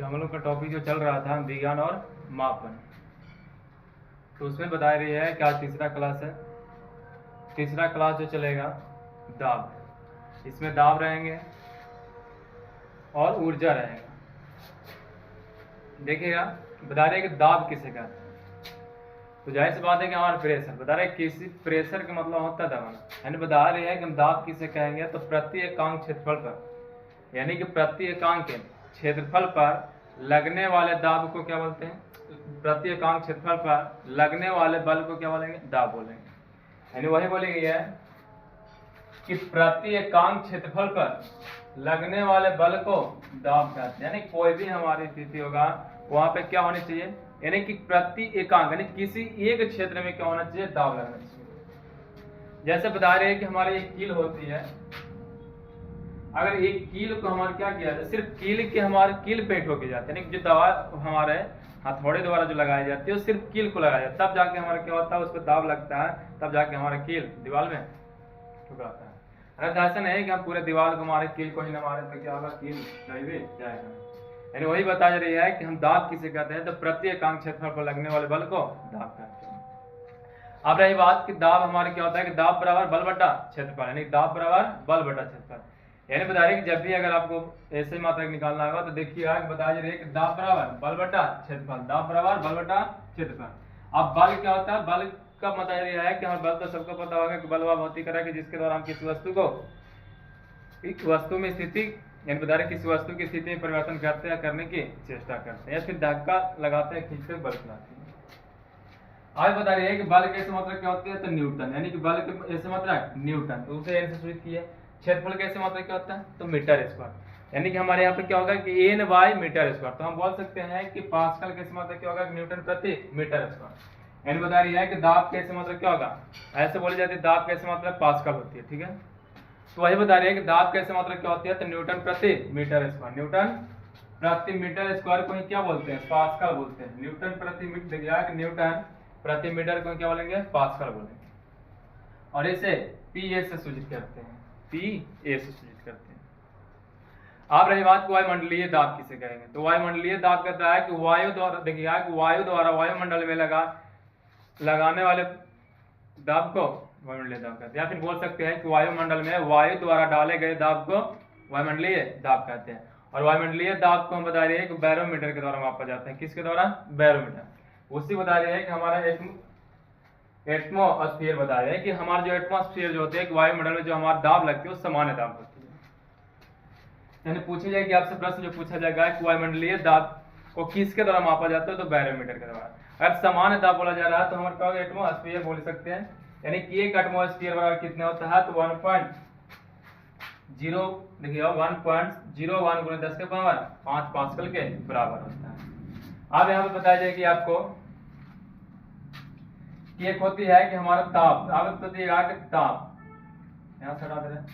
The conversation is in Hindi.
हम लोग का टॉपिक जो चल रहा था विज्ञान और मापन, तो उसमें बता रही है कि आज तीसरा क्लास है। तीसरा क्लास जो चलेगा दाब, इसमें दाब रहेंगे और ऊर्जा रहेगा। देखिएगा बता रहे हैं कि दाब किसे कहते हैं, तो जाहिर सी बात है कि हमारा प्रेशर बता रहे हैं, किसी प्रेशर का मतलब होता है दबाना, यानी बता रहे हैं कि हम दाब किसे कहेंगे तो प्रति एकांक क्षेत्रफल पर, यानी कि प्रति एकांक के क्षेत्रफल पर लगने वाले दाब को क्या बोलते हैं, प्रति एकांक क्षेत्रफल पर लगने वाले बल को क्या बोलेंगे, दाब बोलेंगे। यानी वही बोलेंगे है कि प्रति एकांक क्षेत्रफल पर लगने वाले बल को दाब कहते हैं। यानी कोई भी हमारी स्थिति होगा वहां पे क्या होनी चाहिए, यानी कि प्रति एकांक यानी किसी एक क्षेत्र में क्या होना चाहिए, दाब लगना चाहिए। जैसे बता रहे हैं कि हमारी एक कील होती है, अगर एक कील को हमारे क्या किया जाए, सिर्फ कील के हमारे कील पे ठोकी जाती है, यानी जो दवा हमारे हथौड़े द्वारा जो लगाई जाती है वो सिर्फ कील को लगाया जाता है, तब जाके हमारा क्या होता है, उस पर दाब लगता है, तब जाके हमारा कील दीवार में ठुकराता है। अगर ऐसा नहीं कि हम पूरे दीवार को मारे, कील को ही न मारे तो क्या होगा, कील नहीं जाएगा। यानी वही बता रही है कि हम दाब किसे कहते हैं तो प्रति एकांक क्षेत्रफल पर लगने वाले बल को दाब कहते हैं। अब रही बात कि दाब हमारे क्या होता है कि दाब बराबर बल बटा क्षेत्रफल, यानी दाब बराबर बल बटा क्षेत्रफल। यानी बता रहे कि जब भी अगर आपको ऐसे मात्रक निकालना होगा तो देखिएगा बता रही है कि दाब बराबर बल बटा क्षेत्रफल, दाब बराबर बल बटा क्षेत्रफल। अब बल क्या होता है, बल का मतलब यह है कि हमें बल तो सबको पता होगा कि बल वह भौतिक है कि जिसके द्वारा हम किसी वस्तु को एक वस्तु में स्थिति, यानी बता रहे किसी वस्तु की स्थिति में परिवर्तन करते हैं, करने की चेष्टा करते हैं, या फिर धक्का लगाते हैं, खींचते बल चलाते हैं। आज बता रही है कि बल कैसे मात्रक क्या होती है तो न्यूटन, यानी कि बल के ऐसे मात्रक न्यूटन, तो उसे एन से सूचित किया। क्षेत्रफल कैसे मात्रक क्या होता है तो मीटर स्क्वायर, यानी कि हमारे यहाँ पे क्या होगा कि एन बाई मीटर स्क्वायर, तो हम बोल सकते हैं कि पास्कल कैसे मात्रक क्या होगा, न्यूटन प्रति मीटर स्क्वायर। यानी बता रही है कि दाब कैसे मात्रक क्या होगा, ऐसे बोली जाती है दाब कैसे मात्रक पास्कल होती है, ठीक है। तो वही बता रही है कि दाब कैसे मात्रक क्या होती है तो न्यूटन प्रति मीटर स्क्वायर, न्यूटन प्रति मीटर स्क्वायर को ही क्या बोलते हैं, पास्कल बोलते हैं। न्यूटन प्रति मीटर, देखिए कि न्यूटन प्रति मीटर को क्या बोलेंगे, पास्कल बोलेंगे, और इसे पीए से सूचित करते हैं, पीए से सूचित करते हैं। अब रही बात वायुमंडलीय दाब किसे कहेंगे, तो वायुमंडलीय दाब कहता है कि वायु द्वारा, देखिएगा कि वायु द्वारा वायुमंडल में लगाने वाले दाब को वायुमंडलीय दाब कहते हैं, या फिर बोल सकते हैं कि वायुमंडल में वायु द्वारा डाले गए दाब को वायुमंडलीय दाब कहते हैं। और वायुमंडलीय दाब को हम बता रहे हैं कि बैरोमीटर के द्वारा मापा जाता है, किसके द्वारा, बैरोमीटर। उसी बता रहे हैं कि हमारा एटमॉस्फेयर बता रहे हैं कि हमारा जो एटमॉस्फेयर जो होते हैं वायुमंडल में जो हमारी दाब लगती है वो सामान्य दाब होती है। यानी पूछी जाएगी आपसे प्रश्न जो पूछा जाएगा कि वायुमंडलीय दाब को किसके द्वारा मापा जाता है तो बैरोमीटर के द्वारा। अगर सामान्य दाब बोला जा रहा है तो हमारे क्या होगा, एटमॉस्फेयर बोल सकते हैं, यानी कि एक एटमॉस्फेयर बराबर कितना होता है तो 1.0, देखिए 1.01 गुणे 10 के पावर 5 पास्कल के बराबर होता है। अब यहाँ पे बताया जाएगी आपको कि एक होती है कि हमारा ताप, अब बताइएगा कि ताप यहाँ से हटा दे रहे हैं,